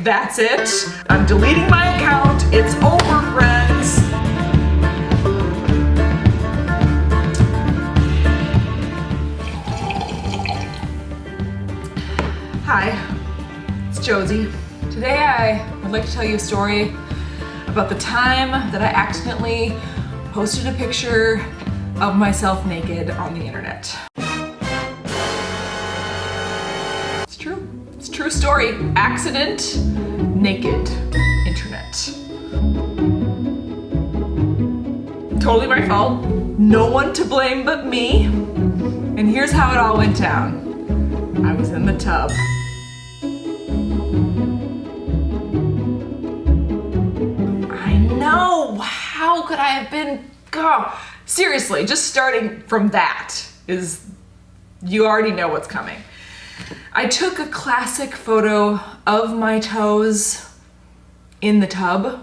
like, that's it. I'm deleting my account. It's over, friends. Hi, it's Josie. Today I would like to tell you a story about the time that I accidentally posted a picture of myself naked on the internet. It's true. It's a true story. Accident, naked, internet. Totally my fault. No one to blame but me. And here's how it all went down. I was in the tub. I know. How could I have been? God. Seriously, just starting from that is, you already know what's coming. I took a classic photo of my toes in the tub,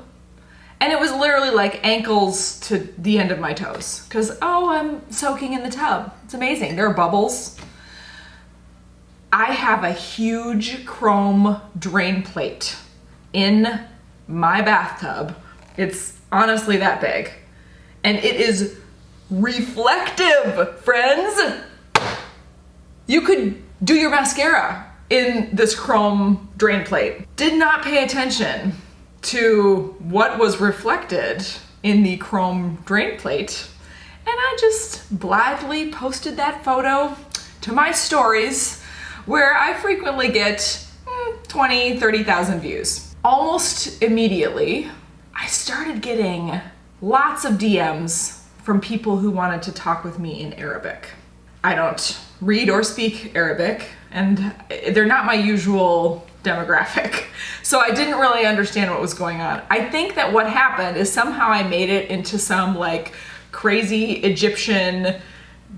and it was literally like ankles to the end of my toes. Because, oh, I'm soaking in the tub. It's amazing. There are bubbles. I have a huge chrome drain plate in my bathtub. It's honestly that big. And it is reflective, friends. You could do your mascara in this chrome drain plate. Did not pay attention to what was reflected in the chrome drain plate. And I just blithely posted that photo to my stories, where I frequently get 20, 30,000 views. Almost immediately, I started getting lots of DMs from people who wanted to talk with me in Arabic. I don't read or speak Arabic, and they're not my usual demographic. So I didn't really understand what was going on. I think that what happened is somehow I made it into some like crazy Egyptian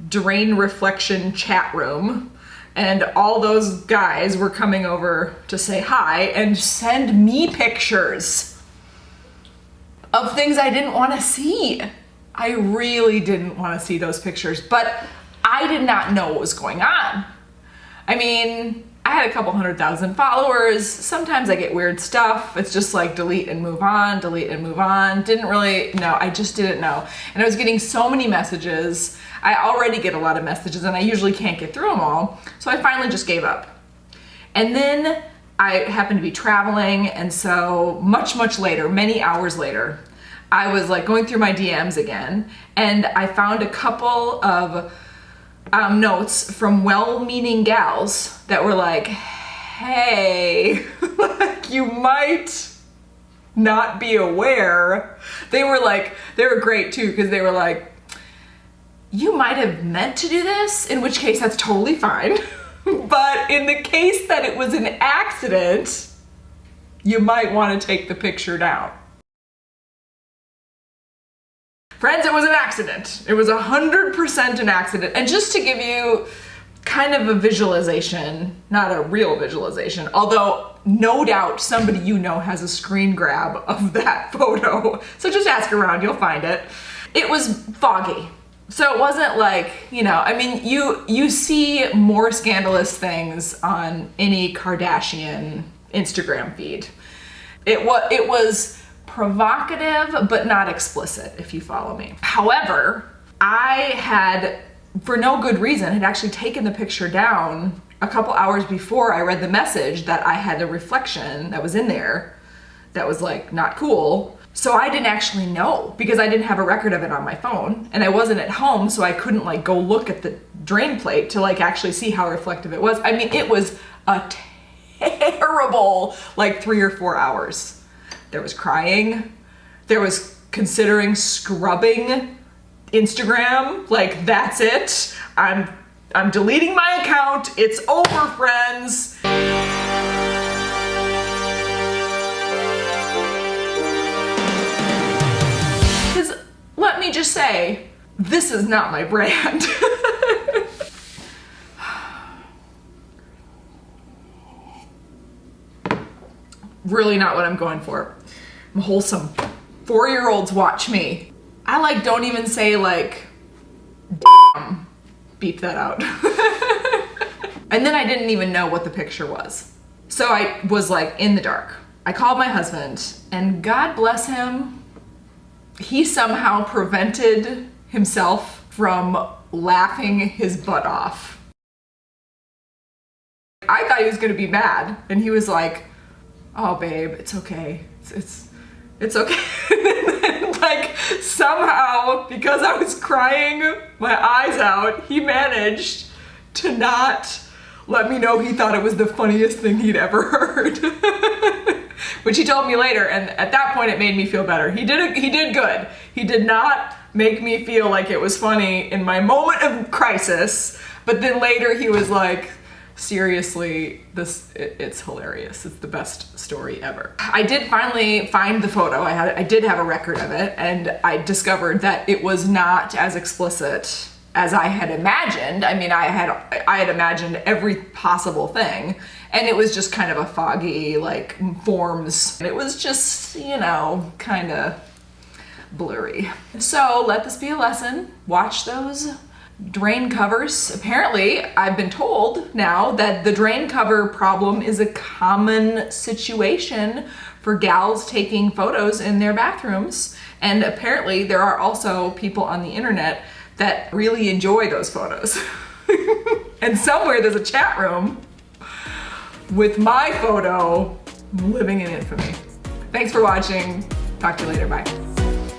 drain reflection chat room, and all those guys were coming over to say hi and send me pictures of things I didn't want to see. I really didn't want to see those pictures, but I did not know what was going on. I mean, I had a couple 100,000 followers. Sometimes I get weird stuff. It's just like delete and move on, delete and move on. Didn't really know. I just didn't know. And I was getting so many messages. I already get a lot of messages and I usually can't get through them all. So I finally just gave up. And then I happened to be traveling, and so much later, many hours later, I was like going through my DMs again, and I found a couple of notes from well-meaning gals that were like, hey, like, you might not be aware. They were great too, because they were like, you might have meant to do this, in which case that's totally fine. But in the case that it was an accident, you might want to take the picture down. Friends, it was an accident. It was 100% an accident. And just to give you kind of a visualization, not a real visualization, although no doubt somebody you know has a screen grab of that photo. So just ask around, you'll find it. It was foggy. So it wasn't like, I mean, you see more scandalous things on any Kardashian Instagram feed. It was provocative, but not explicit, if you follow me. However, I had, for no good reason, had actually taken the picture down a couple hours before I read the message that I had a reflection that was in there that was like not cool. So I didn't actually know, because I didn't have a record of it on my phone, and I wasn't at home, so I couldn't like go look at the drain plate to like actually see how reflective it was. I mean, it was a terrible like 3 or 4 hours. There was crying. There was considering scrubbing Instagram. Like, that's it. I'm deleting my account. It's over, friends. Because let me just say, this is not my brand. Really not what I'm going for. I'm wholesome. 4-year-olds watch me. I like don't even say like, damn. Beep that out. And then I didn't even know what the picture was. So I was like in the dark. I called my husband, and God bless him, he somehow prevented himself from laughing his butt off. I thought he was gonna be mad, and he was like, "Oh babe, it's okay. It's okay." Like, somehow, because I was crying my eyes out, he managed to not let me know he thought it was the funniest thing he'd ever heard. Which he told me later, and at that point it made me feel better. He did good. He did not make me feel like it was funny in my moment of crisis, but then later he was like, seriously, it's hilarious. It's the best story ever. I did finally find the photo. I did have a record of it, and I discovered that it was not as explicit as I had imagined. I mean, I had imagined every possible thing, and it was just kind of a foggy, like, forms. It was just, you know, kind of blurry. So let this be a lesson. Watch those drain covers. Apparently, I've been told now that the drain cover problem is a common situation for gals taking photos in their bathrooms. And apparently there are also people on the internet that really enjoy those photos. And somewhere there's a chat room with my photo living in infamy. Thanks for watching. Talk to you later. Bye.